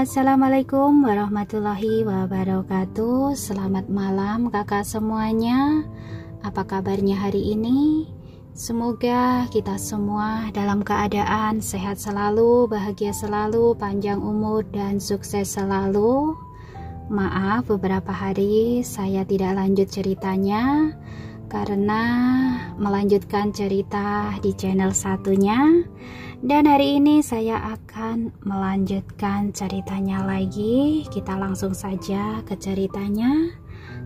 Assalamualaikum warahmatullahi wabarakatuh. Selamat malam kakak semuanya. Apa kabarnya hari ini? Semoga kita semua dalam keadaan sehat selalu, bahagia selalu, panjang umur dan sukses selalu. Maaf beberapa hari saya tidak lanjut ceritanya karena melanjutkan cerita di channel satunya. Dan hari ini saya akan melanjutkan ceritanya lagi. Kita langsung saja ke ceritanya.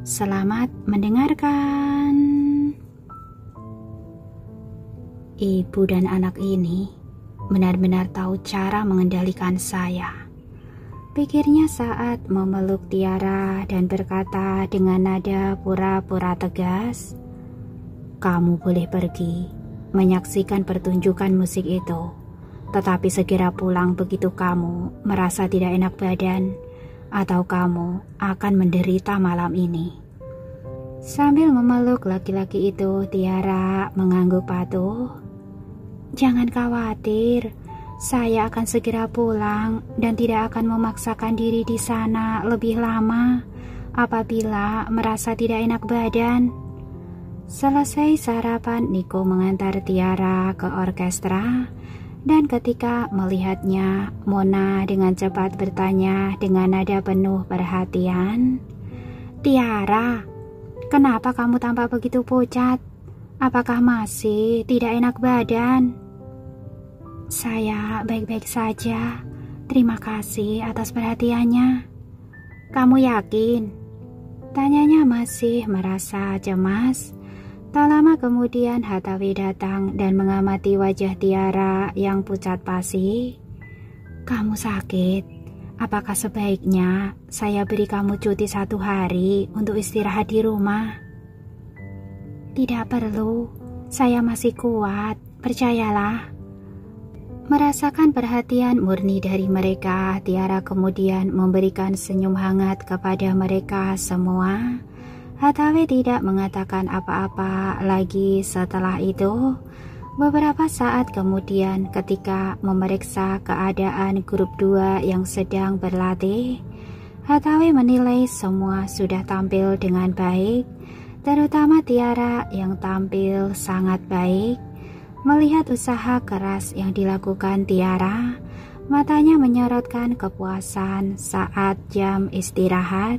Selamat mendengarkan. Ibu dan anak ini benar-benar tahu cara mengendalikan saya, pikirnya saat memeluk Tiara dan berkata dengan nada pura-pura tegas, "Kamu boleh pergi menyaksikan pertunjukan musik itu. Tetapi segera pulang begitu kamu merasa tidak enak badan atau kamu akan menderita malam ini." Sambil memeluk laki-laki itu, Tiara mengangguk patuh. "Jangan khawatir, saya akan segera pulang dan tidak akan memaksakan diri di sana lebih lama apabila merasa tidak enak badan." Selesai sarapan, Niko mengantar Tiara ke orkestra. Dan ketika melihatnya, Mona dengan cepat bertanya dengan nada penuh perhatian, "Tiara, kenapa kamu tampak begitu pucat? Apakah masih tidak enak badan?" "Saya baik-baik saja. Terima kasih atas perhatiannya." "Kamu yakin?" tanyanya masih merasa cemas. Tak lama kemudian Hathawi datang dan mengamati wajah Tiara yang pucat pasi. "Kamu sakit? Apakah sebaiknya saya beri kamu cuti 1 hari untuk istirahat di rumah?" "Tidak perlu, saya masih kuat, percayalah." Merasakan perhatian murni dari mereka, Tiara kemudian memberikan senyum hangat kepada mereka semua. Hathawi tidak mengatakan apa-apa lagi setelah itu. Beberapa saat kemudian ketika memeriksa keadaan grup 2 yang sedang berlatih, Hathawi menilai semua sudah tampil dengan baik, terutama Tiara yang tampil sangat baik. Melihat usaha keras yang dilakukan Tiara, matanya menyorotkan kepuasan. Saat jam istirahat,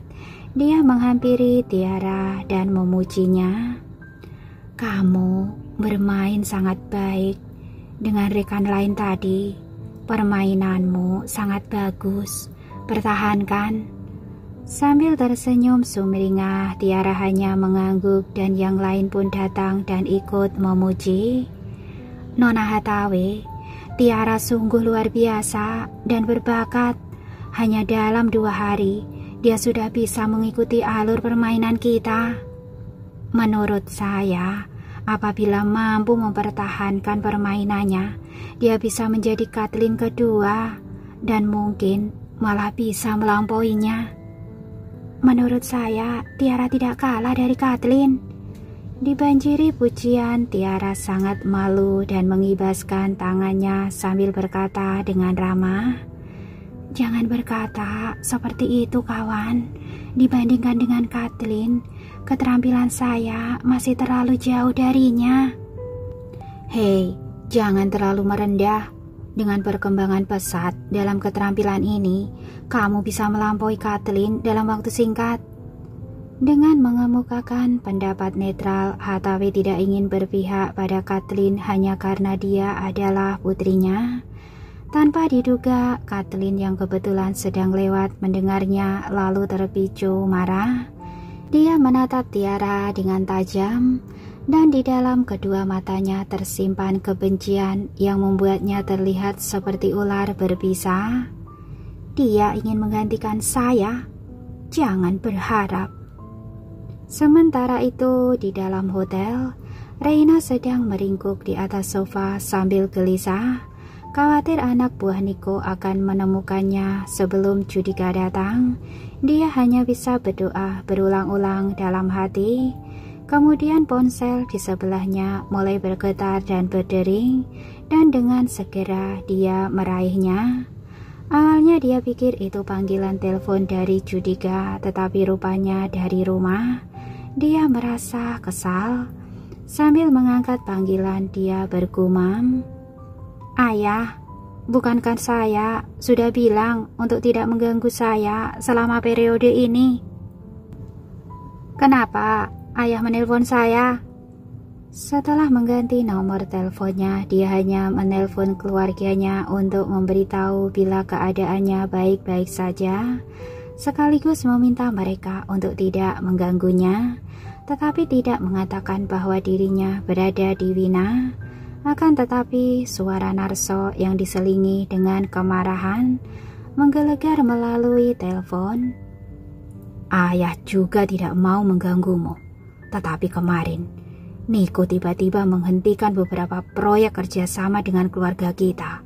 dia menghampiri Tiara dan memujinya. "Kamu bermain sangat baik dengan rekan lain tadi. Permainanmu sangat bagus. Pertahankan." Sambil tersenyum sumringah, Tiara hanya mengangguk dan yang lain pun datang dan ikut memuji. "Nona Hathawi, Tiara sungguh luar biasa dan berbakat. Hanya dalam 2 hari, dia sudah bisa mengikuti alur permainan kita. Menurut saya, apabila mampu mempertahankan permainannya, dia bisa menjadi Kathleen kedua dan mungkin malah bisa melampauinya. Menurut saya, Tiara tidak kalah dari Kathleen." Dibanjiri pujian, Tiara sangat malu dan mengibaskan tangannya sambil berkata dengan ramah, "Jangan berkata seperti itu kawan. Dibandingkan dengan Kathleen, keterampilan saya masih terlalu jauh darinya." "Hei, jangan terlalu merendah. Dengan perkembangan pesat dalam keterampilan ini, kamu bisa melampaui Kathleen dalam waktu singkat." Dengan mengemukakan pendapat netral, Hathawi tidak ingin berpihak pada Kathleen hanya karena dia adalah putrinya. Tanpa diduga, Kathleen yang kebetulan sedang lewat mendengarnya lalu terpicu marah. Dia menatap Tiara dengan tajam dan di dalam kedua matanya tersimpan kebencian yang membuatnya terlihat seperti ular berbisa. "Dia ingin menggantikan saya? Jangan berharap." Sementara itu di dalam hotel, Reina sedang meringkuk di atas sofa sambil gelisah. Khawatir anak buah Niko akan menemukannya sebelum Judika datang, dia hanya bisa berdoa berulang-ulang dalam hati. Kemudian ponsel di sebelahnya mulai bergetar dan berdering, dan dengan segera dia meraihnya. Awalnya dia pikir itu panggilan telepon dari Judika, tetapi rupanya dari rumah. Dia merasa kesal. Sambil mengangkat panggilan, dia bergumam, "Ayah, bukankah saya sudah bilang untuk tidak mengganggu saya selama periode ini? Kenapa ayah menelpon saya?" Setelah mengganti nomor teleponnya, dia hanya menelpon keluarganya untuk memberitahu bila keadaannya baik-baik saja, sekaligus meminta mereka untuk tidak mengganggunya, tetapi tidak mengatakan bahwa dirinya berada di Wina. Akan tetapi suara Narso yang diselingi dengan kemarahan menggelegar melalui telepon. "Ayah juga tidak mau mengganggumu, tetapi kemarin Niko tiba-tiba menghentikan beberapa proyek kerjasama dengan keluarga kita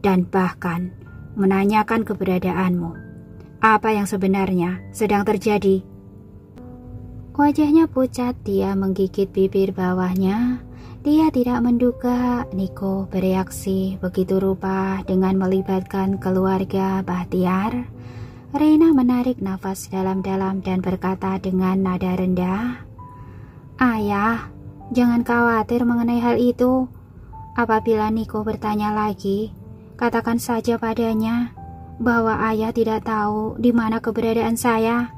dan bahkan menanyakan keberadaanmu. Apa yang sebenarnya sedang terjadi?" Wajahnya pucat, dia menggigit bibir bawahnya. Dia tidak menduga Niko bereaksi begitu rupa dengan melibatkan keluarga Bahtiar. Reina menarik nafas dalam-dalam dan berkata dengan nada rendah, "Ayah, jangan khawatir mengenai hal itu. Apabila Niko bertanya lagi, katakan saja padanya bahwa ayah tidak tahu di mana keberadaan saya."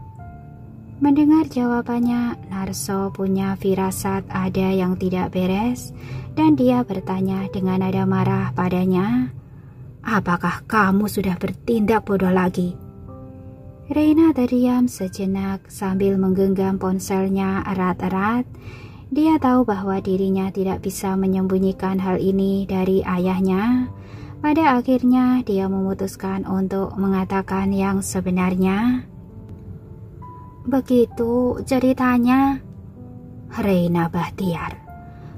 Mendengar jawabannya, Narso punya firasat ada yang tidak beres dan dia bertanya dengan nada marah padanya, "Apakah kamu sudah bertindak bodoh lagi?" Reina terdiam sejenak sambil menggenggam ponselnya erat-erat. Dia tahu bahwa dirinya tidak bisa menyembunyikan hal ini dari ayahnya. Pada akhirnya dia memutuskan untuk mengatakan yang sebenarnya. "Begitu ceritanya." "Reina Bahtiar,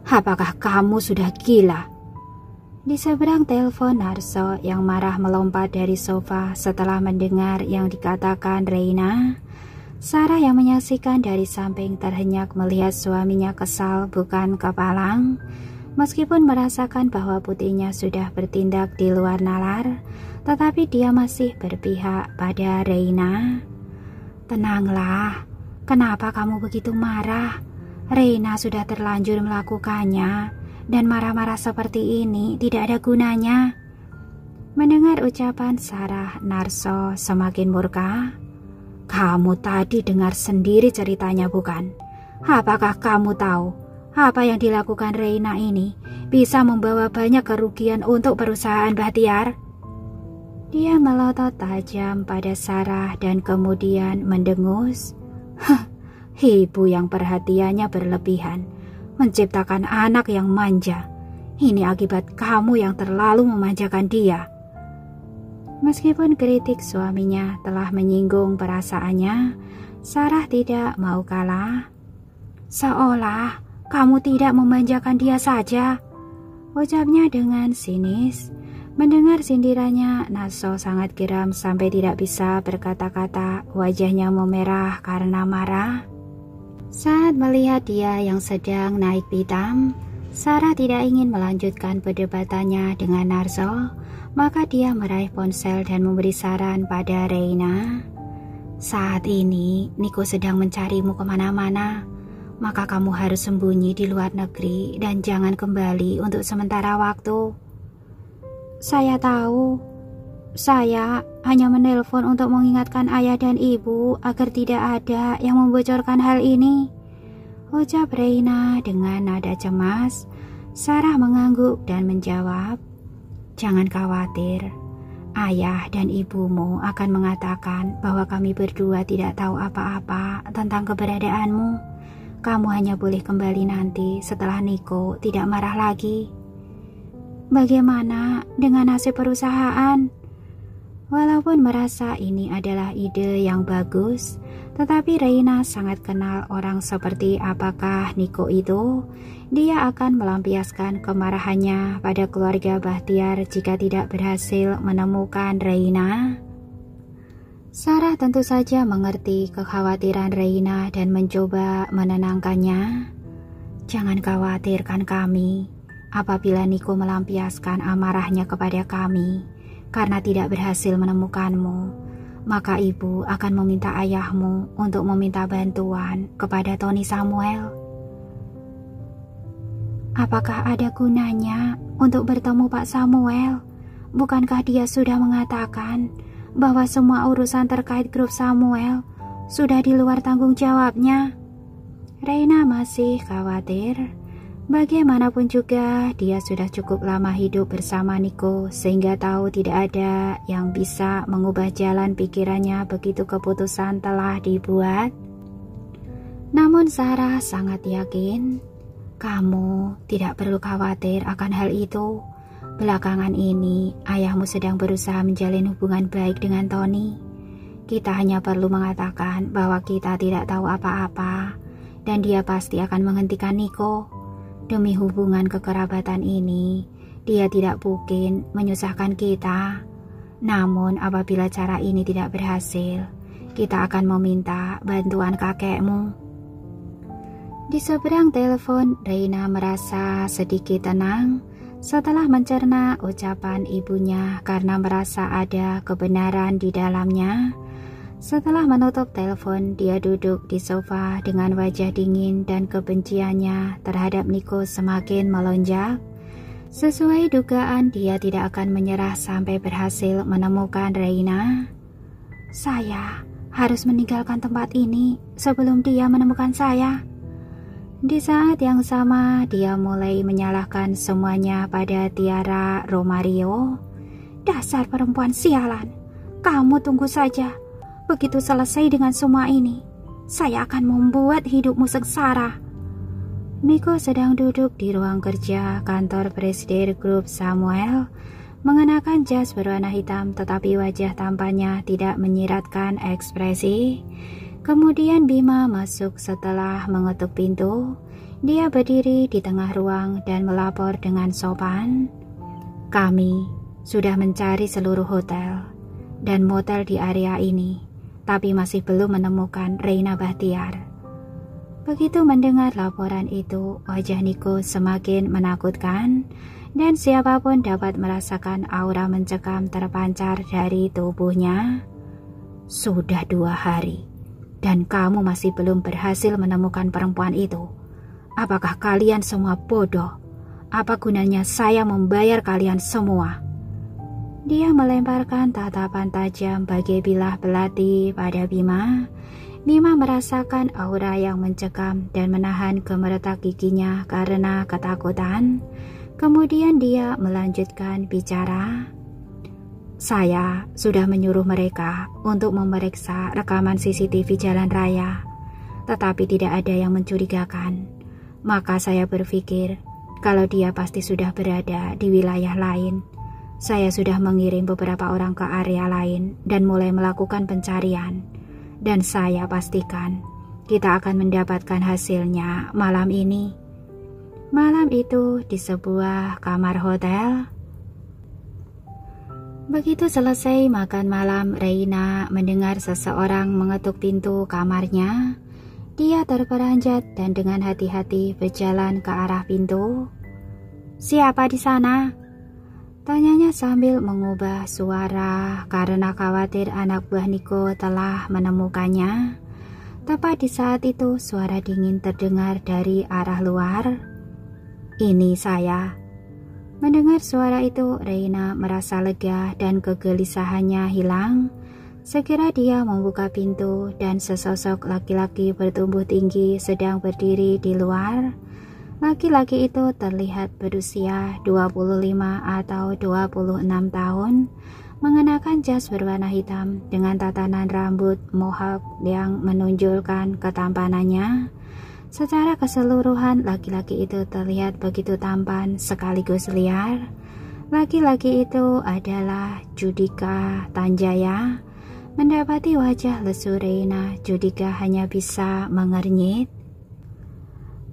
apakah kamu sudah gila?" Di seberang telepon, Narso yang marah melompat dari sofa setelah mendengar yang dikatakan Reina. Sarah yang menyaksikan dari samping terhenyak melihat suaminya kesal bukan kepalang. Meskipun merasakan bahwa putrinya sudah bertindak di luar nalar, tetapi dia masih berpihak pada Reina. "Tenanglah, kenapa kamu begitu marah? Reina sudah terlanjur melakukannya. Dan marah-marah seperti ini tidak ada gunanya." Mendengar ucapan Sarah, Narso semakin murka. "Kamu tadi dengar sendiri ceritanya bukan? Apakah kamu tahu apa yang dilakukan Reina ini bisa membawa banyak kerugian untuk perusahaan Bahtiar?" Dia melotot tajam pada Sarah dan kemudian mendengus, "Ibu yang perhatiannya berlebihan menciptakan anak yang manja. Ini akibat kamu yang terlalu memanjakan dia." Meskipun kritik suaminya telah menyinggung perasaannya, Sarah tidak mau kalah. "Seolah kamu tidak memanjakan dia saja," ucapnya dengan sinis. Mendengar sindirannya, Narso sangat geram sampai tidak bisa berkata-kata. Wajahnya memerah karena marah. Saat melihat dia yang sedang naik pitam, Sarah tidak ingin melanjutkan perdebatannya dengan Narso, maka dia meraih ponsel dan memberi saran pada Reina. "Saat ini Niko sedang mencarimu kemana-mana, maka kamu harus sembunyi di luar negeri dan jangan kembali untuk sementara waktu." "Saya tahu. Saya hanya menelpon untuk mengingatkan ayah dan ibu agar tidak ada yang membocorkan hal ini," ucap Reina dengan nada cemas. Sarah mengangguk dan menjawab, "Jangan khawatir. Ayah dan ibumu akan mengatakan bahwa kami berdua tidak tahu apa-apa tentang keberadaanmu. Kamu hanya boleh kembali nanti setelah Niko tidak marah lagi." "Bagaimana dengan nasib perusahaan?" Walaupun merasa ini adalah ide yang bagus, tetapi Reina sangat kenal orang seperti apakah Niko itu. Dia akan melampiaskan kemarahannya pada keluarga Bahtiar jika tidak berhasil menemukan Reina. Sarah tentu saja mengerti kekhawatiran Reina dan mencoba menenangkannya. "Jangan khawatirkan kami. Apabila Niko melampiaskan amarahnya kepada kami, Karena tidak berhasil menemukanmu, maka ibu akan meminta ayahmu untuk meminta bantuan kepada Tony Samuel. Apakah ada gunanya untuk bertemu Pak Samuel? Bukankah dia sudah mengatakan bahwa semua urusan terkait grup Samuel sudah di luar tanggung jawabnya? Reina masih khawatir. Bagaimanapun juga, dia sudah cukup lama hidup bersama Nico sehingga tahu tidak ada yang bisa mengubah jalan pikirannya begitu keputusan telah dibuat. Namun Sarah sangat yakin, kamu tidak perlu khawatir akan hal itu. Belakangan ini, ayahmu sedang berusaha menjalin hubungan baik dengan Tony. Kita hanya perlu mengatakan bahwa kita tidak tahu apa-apa, dan dia pasti akan menghentikan Nico. Demi hubungan kekerabatan ini, dia tidak mungkin menyusahkan kita. Namun apabila cara ini tidak berhasil, kita akan meminta bantuan kakekmu. Di seberang telepon, Reina merasa sedikit tenang setelah mencerna ucapan ibunya karena merasa ada kebenaran di dalamnya. Setelah menutup telepon, dia duduk di sofa dengan wajah dingin dan kebenciannya terhadap Nico semakin melonjak. Sesuai dugaan, dia tidak akan menyerah sampai berhasil menemukan Reina. Saya harus meninggalkan tempat ini sebelum dia menemukan saya. Di saat yang sama, dia mulai menyalahkan semuanya pada Tiara Romario. Dasar perempuan sialan, kamu tunggu saja. Begitu selesai dengan semua ini, saya akan membuat hidupmu sengsara. Nico sedang duduk di ruang kerja kantor presiden grup Samuel, mengenakan jas berwarna hitam tetapi wajah tampannya tidak menyiratkan ekspresi. Kemudian Bima masuk setelah mengetuk pintu. Dia berdiri di tengah ruang dan melapor dengan sopan. Kami sudah mencari seluruh hotel dan motel di area ini, tapi masih belum menemukan Reina Bahtiar. Begitu mendengar laporan itu, wajah Nico semakin menakutkan dan siapapun dapat merasakan aura mencekam terpancar dari tubuhnya. Sudah 2 hari dan kamu masih belum berhasil menemukan perempuan itu. Apakah kalian semua bodoh? Apa gunanya saya membayar kalian semua? Dia melemparkan tatapan tajam bagai bilah belati pada Bima. Bima merasakan aura yang mencekam dan menahan gemeretak giginya karena ketakutan. Kemudian dia melanjutkan bicara. Saya sudah menyuruh mereka untuk memeriksa rekaman CCTV jalan raya, tetapi tidak ada yang mencurigakan. Maka saya berpikir kalau dia pasti sudah berada di wilayah lain. Saya sudah mengirim beberapa orang ke area lain dan mulai melakukan pencarian. Dan saya pastikan kita akan mendapatkan hasilnya malam ini. Malam itu di sebuah kamar hotel. Begitu selesai makan malam, Reina mendengar seseorang mengetuk pintu kamarnya. Dia terperanjat dan dengan hati-hati berjalan ke arah pintu. "Siapa di sana?" tanyanya sambil mengubah suara karena khawatir anak buah Nico telah menemukannya. Tepat di saat itu suara dingin terdengar dari arah luar. "Ini saya." Mendengar suara itu, Reina merasa lega dan kegelisahannya hilang. Segera dia membuka pintu dan sesosok laki-laki bertubuh tinggi sedang berdiri di luar. Laki-laki itu terlihat berusia 25 atau 26 tahun, mengenakan jas berwarna hitam dengan tatanan rambut mohawk yang menunjukkan ketampanannya. Secara keseluruhan, laki-laki itu terlihat begitu tampan sekaligus liar. Laki-laki itu adalah Judika Tanjaya. Mendapati wajah lesu Reina, Judika hanya bisa mengernyit.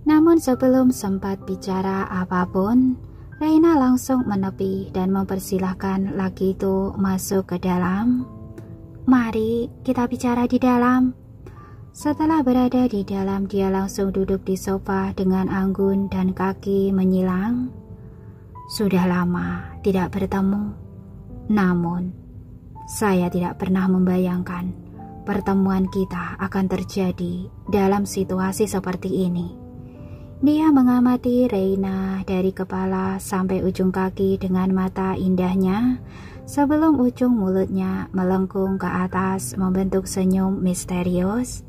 Namun sebelum sempat bicara apapun, Reina langsung menepi dan mempersilahkan laki itu masuk ke dalam. "Mari kita bicara di dalam." Setelah berada di dalam, dia langsung duduk di sofa dengan anggun dan kaki menyilang. "Sudah lama tidak bertemu. Namun, saya tidak pernah membayangkan pertemuan kita akan terjadi dalam situasi seperti ini. Dia mengamati Reina dari kepala sampai ujung kaki dengan mata indahnya sebelum ujung mulutnya melengkung ke atas membentuk senyum misterius.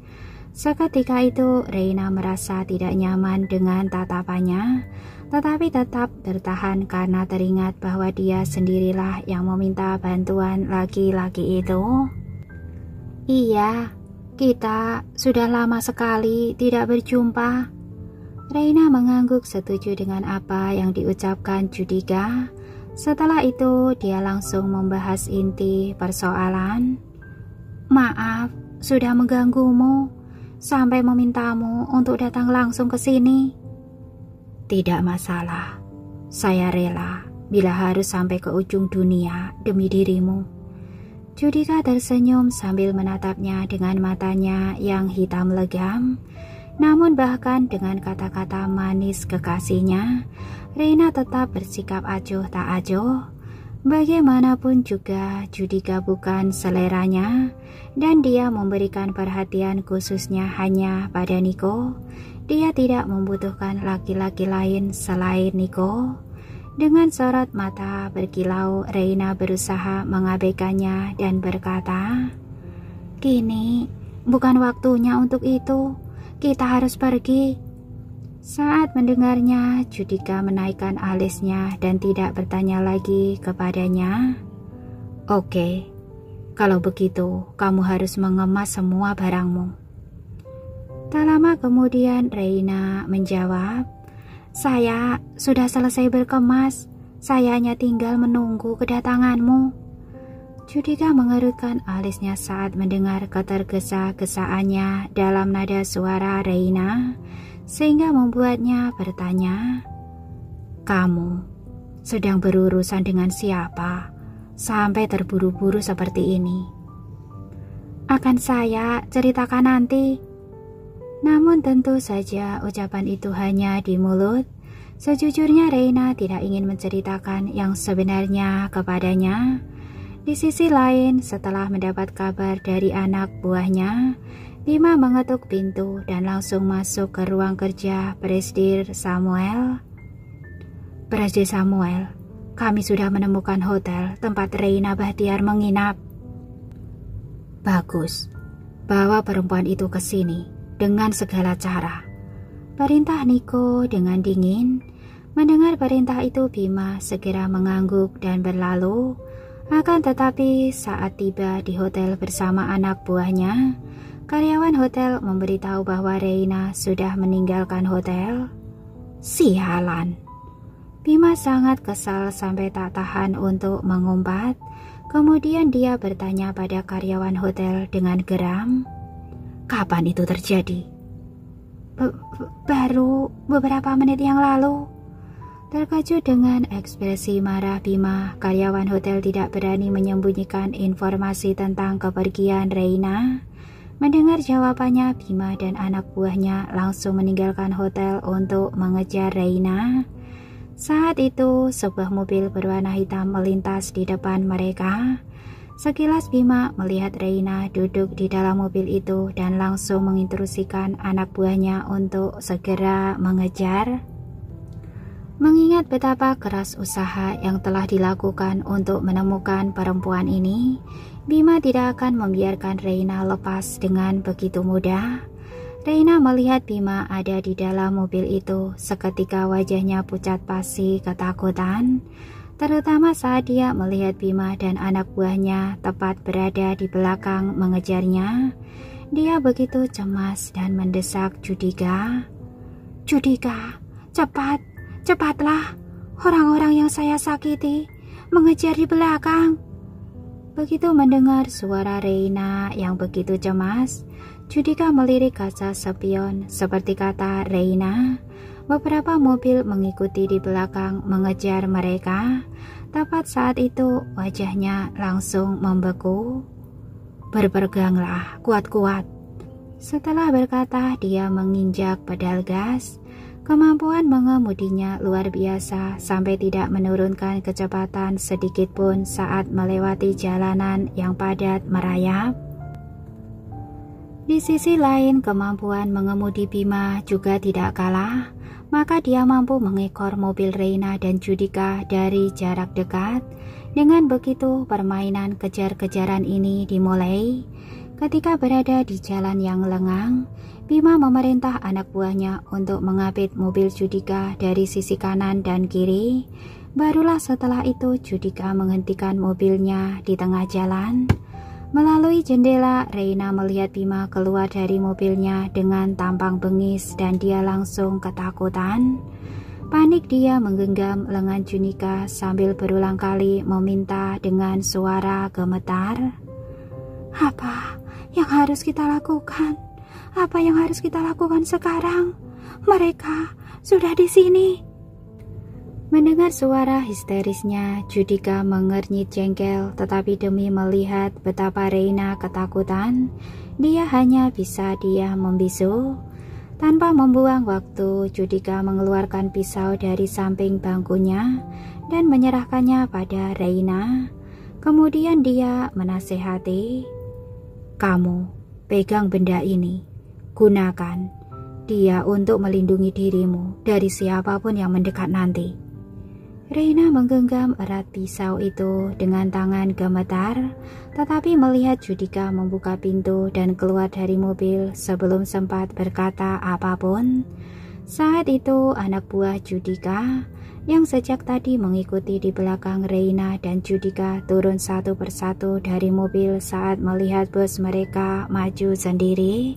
Seketika itu Reina merasa tidak nyaman dengan tatapannya, tetapi tetap bertahan karena teringat bahwa dia sendirilah yang meminta bantuan laki-laki itu. Iya, kita sudah lama sekali tidak berjumpa. Reina mengangguk setuju dengan apa yang diucapkan Judika. Setelah itu dia langsung membahas inti persoalan. Maaf, sudah mengganggumu sampai memintamu untuk datang langsung ke sini. Tidak masalah, saya rela bila harus sampai ke ujung dunia demi dirimu. Judika tersenyum sambil menatapnya dengan matanya yang hitam legam. Namun bahkan dengan kata-kata manis kekasihnya, Reina tetap bersikap acuh tak acuh. Bagaimanapun juga Judika bukan seleranya, dan dia memberikan perhatian khususnya hanya pada Niko. Dia tidak membutuhkan laki-laki lain selain Niko. Dengan sorot mata berkilau, Reina berusaha mengabaikannya dan berkata, "Kini bukan waktunya untuk itu. Kita harus pergi." Saat mendengarnya, Judika menaikkan alisnya dan tidak bertanya lagi kepadanya. "Oke, kalau begitu kamu harus mengemas semua barangmu." Tak lama kemudian Reina menjawab, "Saya sudah selesai berkemas. Saya hanya tinggal menunggu kedatanganmu." Judika mengerutkan alisnya saat mendengar ketergesa-gesaannya dalam nada suara Reina, sehingga membuatnya bertanya, "Kamu sedang berurusan dengan siapa sampai terburu-buru seperti ini?" "Akan saya ceritakan nanti." Namun tentu saja ucapan itu hanya di mulut. Sejujurnya Reina tidak ingin menceritakan yang sebenarnya kepadanya. Di sisi lain, setelah mendapat kabar dari anak buahnya, Bima mengetuk pintu dan langsung masuk ke ruang kerja Presdir Samuel. "Presdir Samuel, kami sudah menemukan hotel tempat Reina Bahtiar menginap." "Bagus, bawa perempuan itu ke sini dengan segala cara," perintah Niko dengan dingin. Mendengar perintah itu, Bima segera mengangguk dan berlalu. Akan tetapi saat tiba di hotel bersama anak buahnya, karyawan hotel memberitahu bahwa Reina sudah meninggalkan hotel. "Sialan!" Bima sangat kesal sampai tak tahan untuk mengumpat. Kemudian dia bertanya pada karyawan hotel dengan geram, "Kapan itu terjadi?" Baru beberapa menit yang lalu." Terkejut dengan ekspresi marah Bima, karyawan hotel tidak berani menyembunyikan informasi tentang kepergian Reina. Mendengar jawabannya, Bima dan anak buahnya langsung meninggalkan hotel untuk mengejar Reina. Saat itu, sebuah mobil berwarna hitam melintas di depan mereka. Sekilas Bima melihat Reina duduk di dalam mobil itu dan langsung menginstruksikan anak buahnya untuk segera mengejar. Mengingat betapa keras usaha yang telah dilakukan untuk menemukan perempuan ini, Bima tidak akan membiarkan Reina lepas dengan begitu mudah. Reina melihat Bima ada di dalam mobil itu, seketika wajahnya pucat pasi ketakutan, terutama saat dia melihat Bima dan anak buahnya tepat berada di belakang mengejarnya. Dia begitu cemas dan mendesak Judika. "Judika, cepat! Cepatlah, orang-orang yang saya sakiti mengejar di belakang." Begitu mendengar suara Reina yang begitu cemas, Judika melirik kaca spion. Seperti kata Reina, beberapa mobil mengikuti di belakang mengejar mereka. Tepat saat itu wajahnya langsung membeku. "Berpeganglah kuat-kuat." Setelah berkata, dia menginjak pedal gas. Kemampuan mengemudinya luar biasa sampai tidak menurunkan kecepatan sedikit pun saat melewati jalanan yang padat merayap. Di sisi lain, kemampuan mengemudi Bima juga tidak kalah, maka dia mampu mengekor mobil Reina dan Judika dari jarak dekat. Dengan begitu, permainan kejar-kejaran ini dimulai. Ketika berada di jalan yang lengang, Bima memerintah anak buahnya untuk mengapit mobil Judika dari sisi kanan dan kiri. Barulah setelah itu Judika menghentikan mobilnya di tengah jalan. Melalui jendela, Reina melihat Bima keluar dari mobilnya dengan tampang bengis dan dia langsung ketakutan. Panik dia menggenggam lengan Judika sambil berulang kali meminta dengan suara gemetar. Apa yang harus kita lakukan? Apa yang harus kita lakukan sekarang? Mereka sudah di sini. Mendengar suara histerisnya, Judika mengernyit jengkel, tetapi demi melihat betapa Reina ketakutan, dia hanya bisa diam membisu. Tanpa membuang waktu, Judika mengeluarkan pisau dari samping bangkunya dan menyerahkannya pada Reina. Kemudian dia menasehati, "Kamu pegang benda ini. Gunakan dia untuk melindungi dirimu dari siapapun yang mendekat nanti." Reina menggenggam erat pisau itu dengan tangan gemetar, tetapi melihat Judika membuka pintu dan keluar dari mobil sebelum sempat berkata apapun. Saat itu anak buah Judika yang sejak tadi mengikuti di belakang Reina dan Judika turun satu persatu dari mobil saat melihat bos mereka maju sendiri.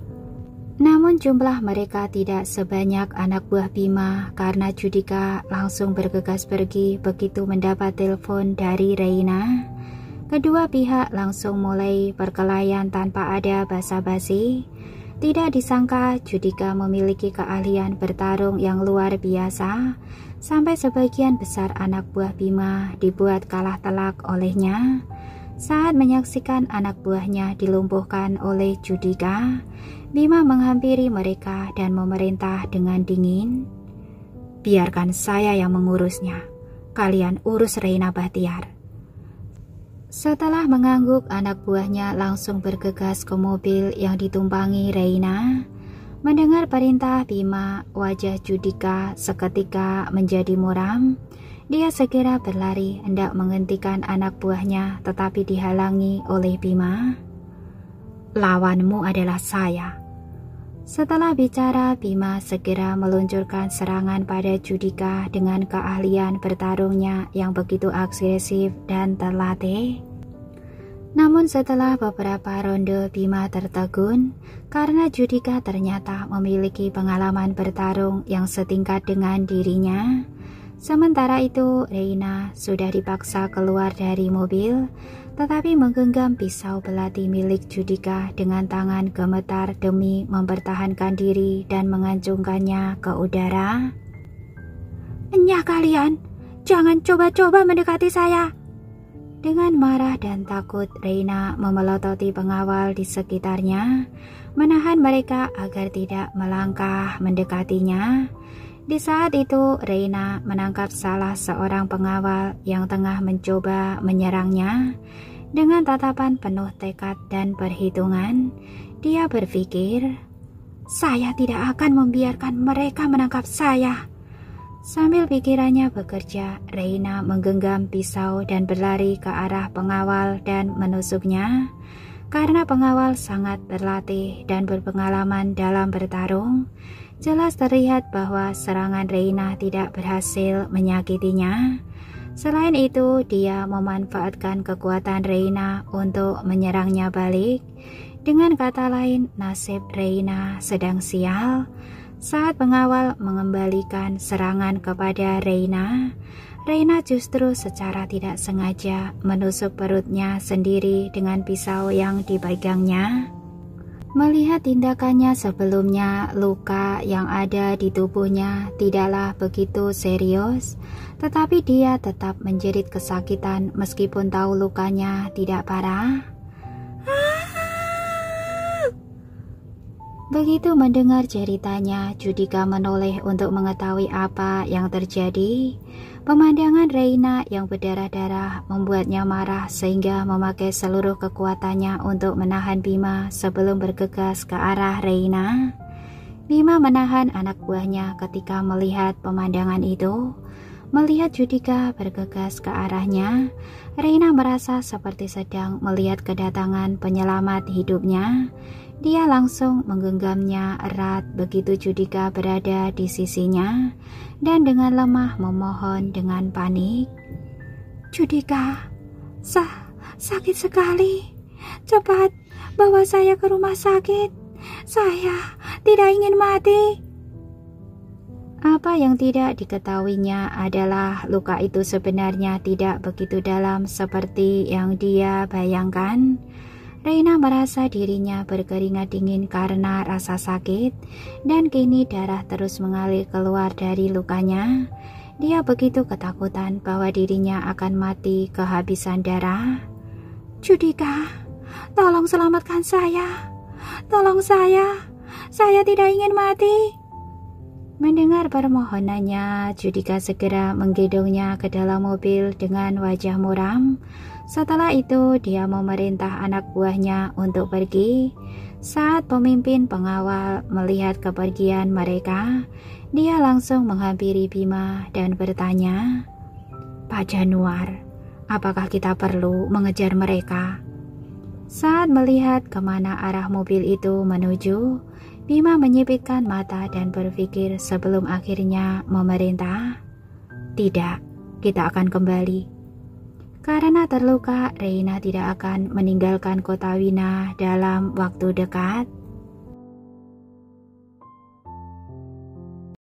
Namun jumlah mereka tidak sebanyak anak buah Bima karena Judika langsung bergegas pergi begitu mendapat telepon dari Reina. Kedua pihak langsung mulai perkelahian tanpa ada basa-basi. Tidak disangka Judika memiliki keahlian bertarung yang luar biasa, sampai sebagian besar anak buah Bima dibuat kalah telak olehnya. Saat menyaksikan anak buahnya dilumpuhkan oleh Judika, Bima menghampiri mereka dan memerintah dengan dingin, "Biarkan saya yang mengurusnya. Kalian urus Reina Bahtiar." Setelah mengangguk, anak buahnya langsung bergegas ke mobil yang ditumpangi Reina. Mendengar perintah Bima, wajah Judika seketika menjadi muram. Dia segera berlari hendak menghentikan anak buahnya, tetapi dihalangi oleh Bima. "Lawanmu adalah saya." Setelah bicara, Bima segera meluncurkan serangan pada Judika dengan keahlian bertarungnya yang begitu agresif dan terlatih. Namun setelah beberapa ronde Bima tertegun karena Judika ternyata memiliki pengalaman bertarung yang setingkat dengan dirinya. Sementara itu, Reina sudah dipaksa keluar dari mobil, tetapi menggenggam pisau belati milik Judika dengan tangan gemetar demi mempertahankan diri dan mengancungkannya ke udara. "Enyah kalian, jangan coba-coba mendekati saya!" Dengan marah dan takut, Reina memelototi pengawal di sekitarnya, menahan mereka agar tidak melangkah mendekatinya. Di saat itu, Reina menangkap salah seorang pengawal yang tengah mencoba menyerangnya. Dengan tatapan penuh tekad dan perhitungan, dia berpikir, "Saya tidak akan membiarkan mereka menangkap saya." Sambil pikirannya bekerja, Reina menggenggam pisau dan berlari ke arah pengawal dan menusuknya. Karena pengawal sangat berlatih dan berpengalaman dalam bertarung, jelas terlihat bahwa serangan Reina tidak berhasil menyakitinya. Selain itu, dia memanfaatkan kekuatan Reina untuk menyerangnya balik. Dengan kata lain, nasib Reina sedang sial. Saat pengawal mengembalikan serangan kepada Reina, Reina justru secara tidak sengaja menusuk perutnya sendiri dengan pisau yang dipegangnya. Melihat tindakannya sebelumnya, luka yang ada di tubuhnya tidaklah begitu serius, tetapi dia tetap menjerit kesakitan meskipun tahu lukanya tidak parah. Begitu mendengar ceritanya, Judika menoleh untuk mengetahui apa yang terjadi. Pemandangan Reina yang berdarah-darah membuatnya marah sehingga memakai seluruh kekuatannya untuk menahan Bima sebelum bergegas ke arah Reina. Bima menahan anak buahnya ketika melihat pemandangan itu. Melihat Judika bergegas ke arahnya, Reina merasa seperti sedang melihat kedatangan penyelamat hidupnya. Dia langsung menggenggamnya erat begitu Judika berada di sisinya dan dengan lemah memohon dengan panik. "Judika, sakit sekali. Cepat bawa saya ke rumah sakit. Saya tidak ingin mati." Apa yang tidak diketahuinya adalah luka itu sebenarnya tidak begitu dalam seperti yang dia bayangkan. Reina merasa dirinya berkeringat dingin karena rasa sakit dan kini darah terus mengalir keluar dari lukanya. Dia begitu ketakutan bahwa dirinya akan mati kehabisan darah. "Judika, tolong selamatkan saya. Tolong saya tidak ingin mati." Mendengar permohonannya, Judika segera menggendongnya ke dalam mobil dengan wajah muram. Setelah itu, dia memerintah anak buahnya untuk pergi. Saat pemimpin pengawal melihat kepergian mereka, dia langsung menghampiri Bima dan bertanya, "Pak Januar, apakah kita perlu mengejar mereka?" Saat melihat kemana arah mobil itu menuju, Bima menyipitkan mata dan berpikir sebelum akhirnya memerintah, "Tidak, kita akan kembali." Karena terluka, Reina tidak akan meninggalkan kota Wina dalam waktu dekat.